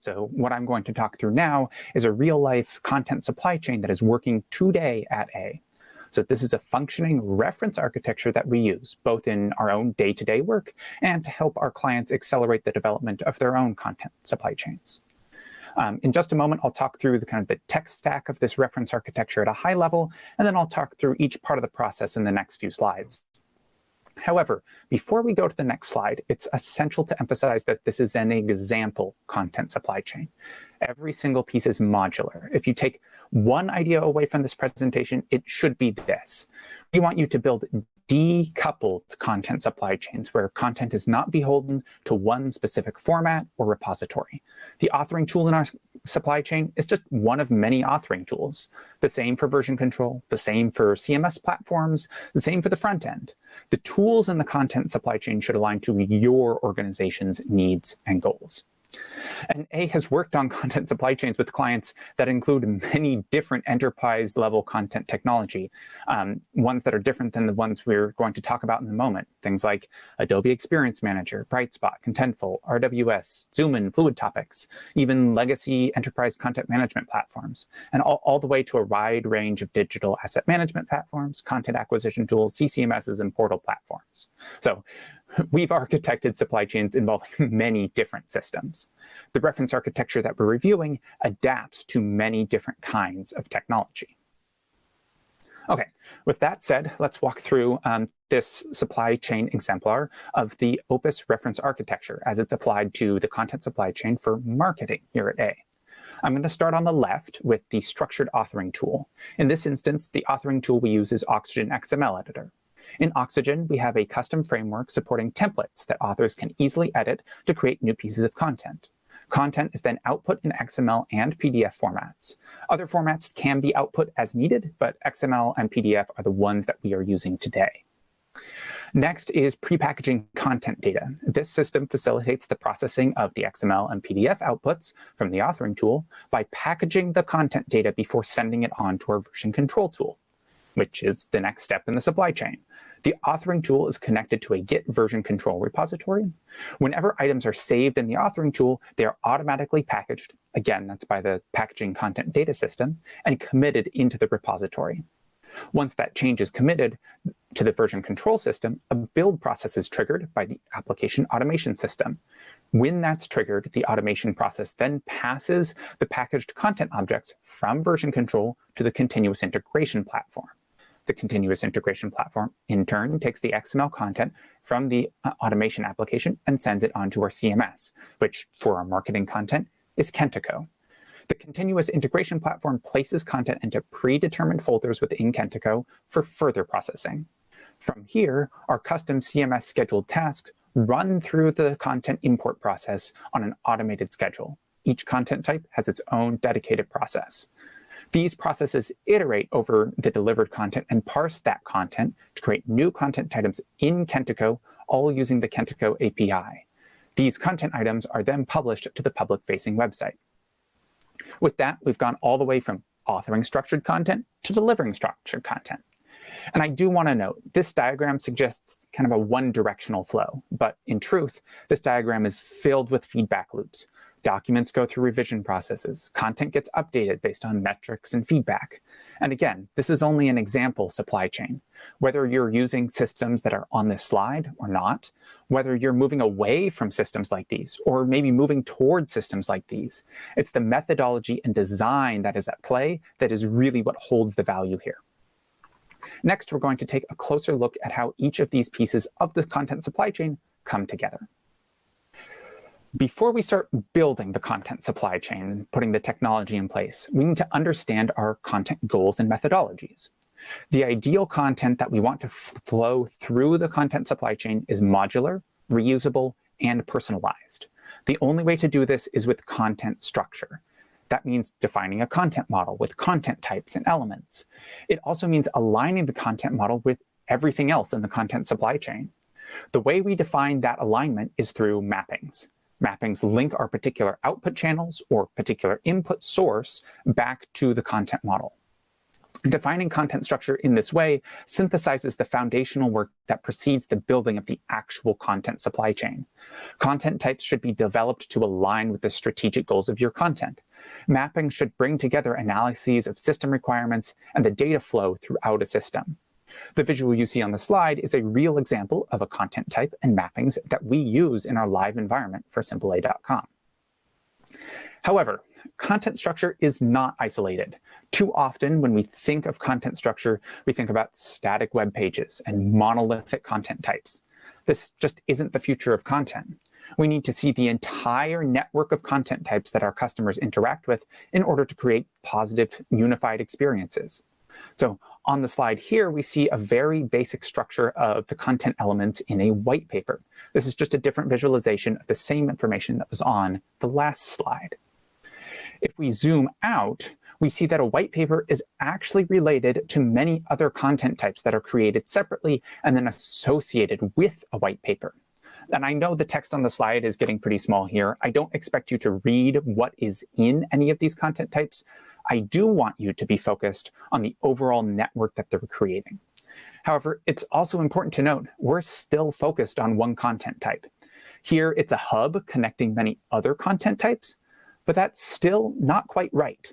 So what I'm going to talk through now is a real-life content supply chain that is working today at A. So this is a functioning reference architecture that we use both in our own day-to-day work and to help our clients accelerate the development of their own content supply chains. In just a moment, I'll talk through the tech stack of this reference architecture at a high level, and then I'll talk through each part of the process in the next few slides. However, before we go to the next slide, it's essential to emphasize that this is an example content supply chain. Every single piece is modular. If you take one idea away from this presentation, it should be this. We want you to build decoupled content supply chains where content is not beholden to one specific format or repository. The authoring tool in our supply chain is just one of many authoring tools. The same for version control, the same for CMS platforms, the same for the front end. The tools in the content supply chain should align to your organization's needs and goals. And A has worked on content supply chains with clients that include many different enterprise-level content technology, ones that are different than the ones we're going to talk about in a moment. Things like Adobe Experience Manager, Brightspot, Contentful, RWS, Zoom, Fluid Topics, even legacy enterprise content management platforms, and all the way to a wide range of digital asset management platforms, content acquisition tools, CCMSs, and portal platforms. So we've architected supply chains involving many different systems. The reference architecture that we're reviewing adapts to many different kinds of technology. Okay, with that said, let's walk through this supply chain exemplar of the Opus reference architecture as it's applied to the content supply chain for marketing here at A. I'm going to start on the left with the structured authoring tool. In this instance, the authoring tool we use is Oxygen XML Editor. In Oxygen, we have a custom framework supporting templates that authors can easily edit to create new pieces of content. Content is then output in XML and PDF formats. Other formats can be output as needed, but XML and PDF are the ones that we are using today. Next is prepackaging content data. This system facilitates the processing of the XML and PDF outputs from the authoring tool by packaging the content data before sending it on to our version control tool, which is the next step in the supply chain. The authoring tool is connected to a Git version control repository. Whenever items are saved in the authoring tool, they are automatically packaged, again, that's by the packaging content data system, and committed into the repository. Once that change is committed to the version control system, a build process is triggered by the application automation system. When that's triggered, the automation process then passes the packaged content objects from version control to the continuous integration platform. The continuous integration platform, in turn, takes the XML content from the automation application and sends it onto our CMS, which, for our marketing content, is Kentico. The continuous integration platform places content into predetermined folders within Kentico for further processing. From here, our custom CMS scheduled tasks run through the content import process on an automated schedule. Each content type has its own dedicated process. These processes iterate over the delivered content and parse that content to create new content items in Kentico, all using the Kentico API. These content items are then published to the public-facing website. With that, we've gone all the way from authoring structured content to delivering structured content. And I do want to note, this diagram suggests kind of a one-directional flow, but in truth, this diagram is filled with feedback loops. Documents go through revision processes. Content gets updated based on metrics and feedback. And again, this is only an example supply chain. Whether you're using systems that are on this slide or not, whether you're moving away from systems like these, or maybe moving towards systems like these, it's the methodology and design that is at play that is really what holds the value here. Next, we're going to take a closer look at how each of these pieces of the content supply chain come together. Before we start building the content supply chain and putting the technology in place, we need to understand our content goals and methodologies. The ideal content that we want to flow through the content supply chain is modular, reusable, and personalized. The only way to do this is with content structure. That means defining a content model with content types and elements. It also means aligning the content model with everything else in the content supply chain. The way we define that alignment is through mappings. Mappings link our particular output channels or particular input source back to the content model. Defining content structure in this way synthesizes the foundational work that precedes the building of the actual content supply chain. Content types should be developed to align with the strategic goals of your content. Mapping should bring together analyses of system requirements and the data flow throughout a system. The visual you see on the slide is a real example of a content type and mappings that we use in our live environment for SimpleA.com. However, content structure is not isolated. Too often, when we think of content structure, we think about static web pages and monolithic content types. This just isn't the future of content. We need to see the entire network of content types that our customers interact with in order to create positive, unified experiences. So on the slide here, we see a very basic structure of the content elements in a white paper. This is just a different visualization of the same information that was on the last slide. If we zoom out, we see that a white paper is actually related to many other content types that are created separately and then associated with a white paper. And I know the text on the slide is getting pretty small here. I don't expect you to read what is in any of these content types. I do want you to be focused on the overall network that they're creating. However, it's also important to note we're still focused on one content type. Here, it's a hub connecting many other content types, but that's still not quite right.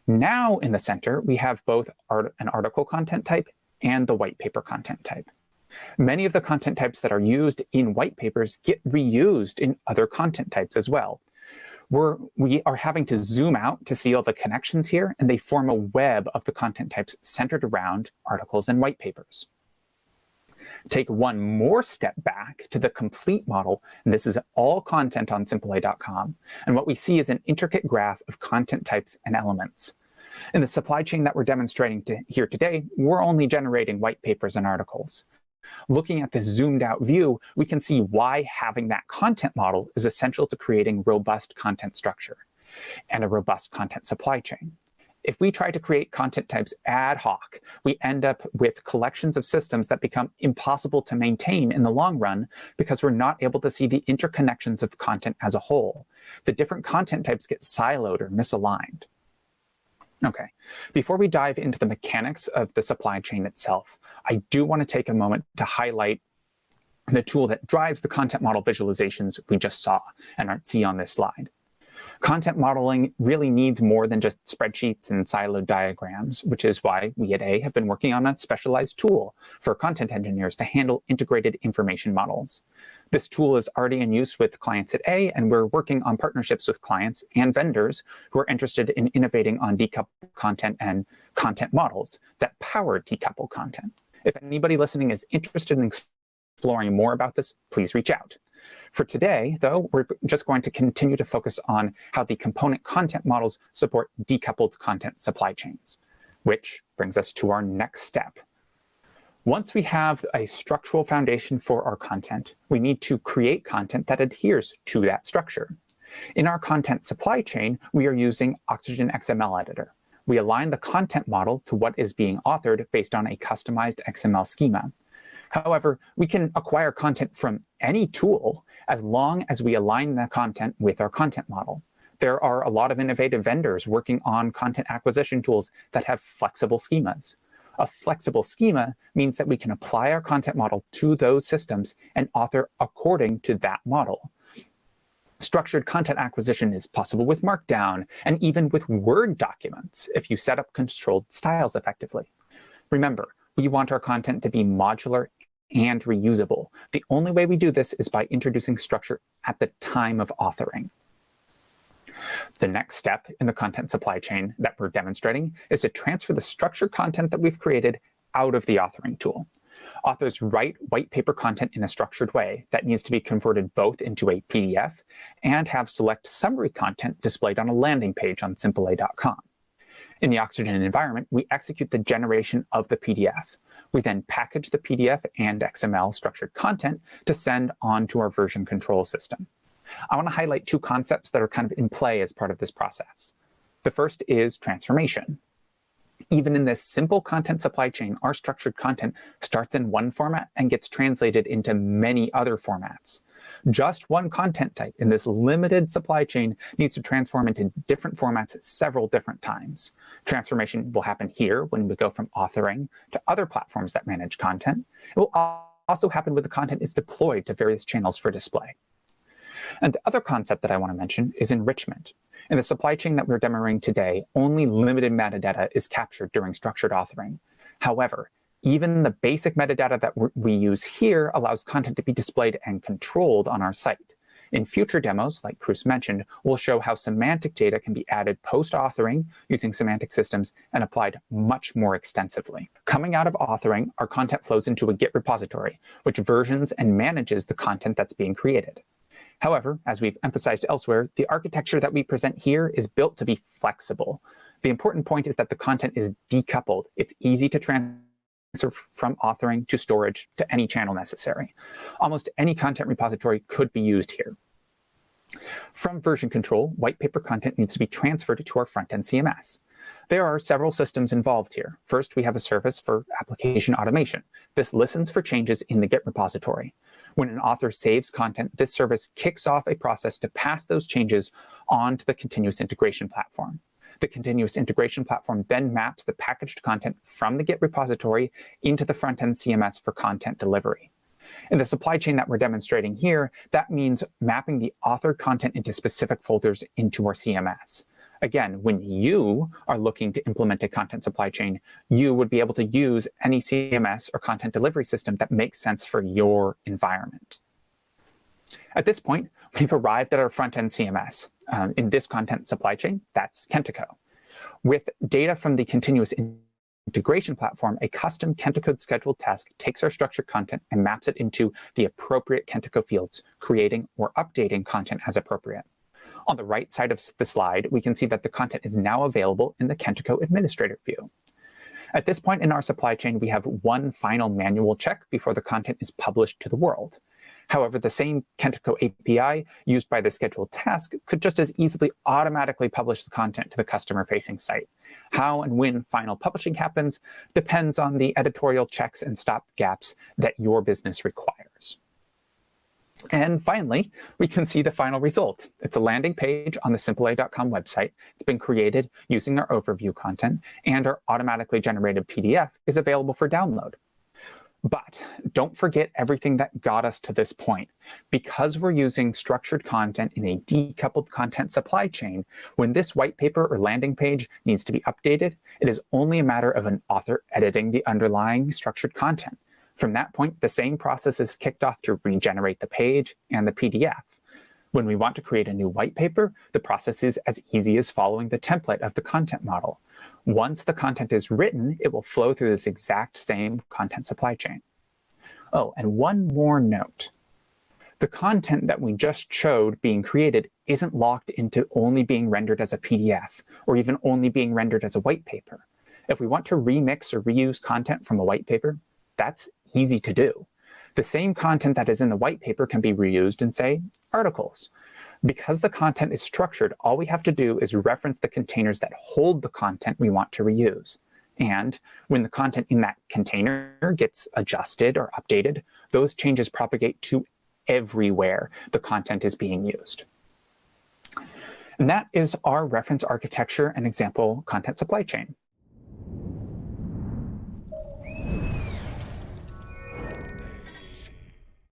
Now in the center, we have both an article content type and the white paper content type. Many of the content types that are used in white papers get reused in other content types as well. We are having to zoom out to see all the connections here, and they form a web of the content types centered around articles and white papers. Take one more step back to the complete model, and this is all content on SimpleA.com. And what we see is an intricate graph of content types and elements. In the supply chain that we're demonstrating here today, we're only generating white papers and articles. Looking at this zoomed out view, we can see why having that content model is essential to creating robust content structure and a robust content supply chain. If we try to create content types ad hoc, we end up with collections of systems that become impossible to maintain in the long run because we're not able to see the interconnections of content as a whole. The different content types get siloed or misaligned. Okay, before we dive into the mechanics of the supply chain itself, I do want to take a moment to highlight the tool that drives the content model visualizations we just saw and see on this slide. Content modeling really needs more than just spreadsheets and siloed diagrams, which is why we at A have been working on a specialized tool for content engineers to handle integrated information models. This tool is already in use with clients at A, and we're working on partnerships with clients and vendors who are interested in innovating on decoupled content and content models that power decoupled content. If anybody listening is interested in exploring more about this, please reach out. For today, though, we're just going to continue to focus on how the component content models support decoupled content supply chains, which brings us to our next step. Once we have a structural foundation for our content, we need to create content that adheres to that structure. In our content supply chain, we are using Oxygen XML editor. We align the content model to what is being authored based on a customized XML schema. However, we can acquire content from any tool as long as we align the content with our content model. There are a lot of innovative vendors working on content acquisition tools that have flexible schemas. A flexible schema means that we can apply our content model to those systems and author according to that model. Structured content acquisition is possible with Markdown and even with Word documents if you set up controlled styles effectively. Remember, we want our content to be modular and reusable. The only way we do this is by introducing structure at the time of authoring. The next step in the content supply chain that we're demonstrating is to transfer the structured content that we've created out of the authoring tool. Authors write white paper content in a structured way that needs to be converted both into a PDF and have select summary content displayed on a landing page on SimpleA.com. In the Oxygen environment, we execute the generation of the PDF. We then package the PDF and XML structured content to send on to our version control system. I want to highlight two concepts that are kind of in play as part of this process. The first is transformation. Even in this simple content supply chain, our structured content starts in one format and gets translated into many other formats. Just one content type in this limited supply chain needs to transform into different formats several different times. Transformation will happen here when we go from authoring to other platforms that manage content. It will also happen when the content is deployed to various channels for display. And the other concept that I want to mention is enrichment. In the supply chain that we're demoing today, only limited metadata is captured during structured authoring. However, even the basic metadata that we use here allows content to be displayed and controlled on our site. In future demos, like Cruz mentioned, we'll show how semantic data can be added post-authoring using semantic systems and applied much more extensively. Coming out of authoring, our content flows into a Git repository, which versions and manages the content that's being created. However, as we've emphasized elsewhere, the architecture that we present here is built to be flexible. The important point is that the content is decoupled. It's easy to transfer from authoring to storage to any channel necessary. Almost any content repository could be used here. From version control, white paper content needs to be transferred to our front-end CMS. There are several systems involved here. First, we have a service for application automation. This listens for changes in the Git repository. When an author saves content, this service kicks off a process to pass those changes on to the continuous integration platform. The continuous integration platform then maps the packaged content from the Git repository into the front-end CMS for content delivery. In the supply chain that we're demonstrating here, that means mapping the authored content into specific folders into our CMS. Again, when you are looking to implement a content supply chain, you would be able to use any CMS or content delivery system that makes sense for your environment. At this point, we've arrived at our front-end CMS. In this content supply chain, that's Kentico. With data from the continuous integration platform, a custom Kentico scheduled task takes our structured content and maps it into the appropriate Kentico fields, creating or updating content as appropriate. On the right side of the slide, we can see that the content is now available in the Kentico administrator view. At this point in our supply chain, we have one final manual check before the content is published to the world. However, the same Kentico API used by the scheduled task could just as easily automatically publish the content to the customer-facing site. How and when final publishing happens depends on the editorial checks and stop gaps that your business requires. And finally, we can see the final result. It's a landing page on the simplea.com website. It's been created using our overview content, and our automatically generated PDF is available for download. But don't forget everything that got us to this point. Because we're using structured content in a decoupled content supply chain, when this white paper or landing page needs to be updated, it is only a matter of an author editing the underlying structured content. From that point, the same process is kicked off to regenerate the page and the PDF. When we want to create a new white paper, the process is as easy as following the template of the content model. Once the content is written, it will flow through this exact same content supply chain. Oh, and one more note. The content that we just showed being created isn't locked into only being rendered as a PDF or even only being rendered as a white paper. If we want to remix or reuse content from a white paper, that's easy to do. The same content that is in the white paper can be reused in, say, articles. Because the content is structured, all we have to do is reference the containers that hold the content we want to reuse. And when the content in that container gets adjusted or updated, those changes propagate to everywhere the content is being used. And that is our reference architecture and example content supply chain.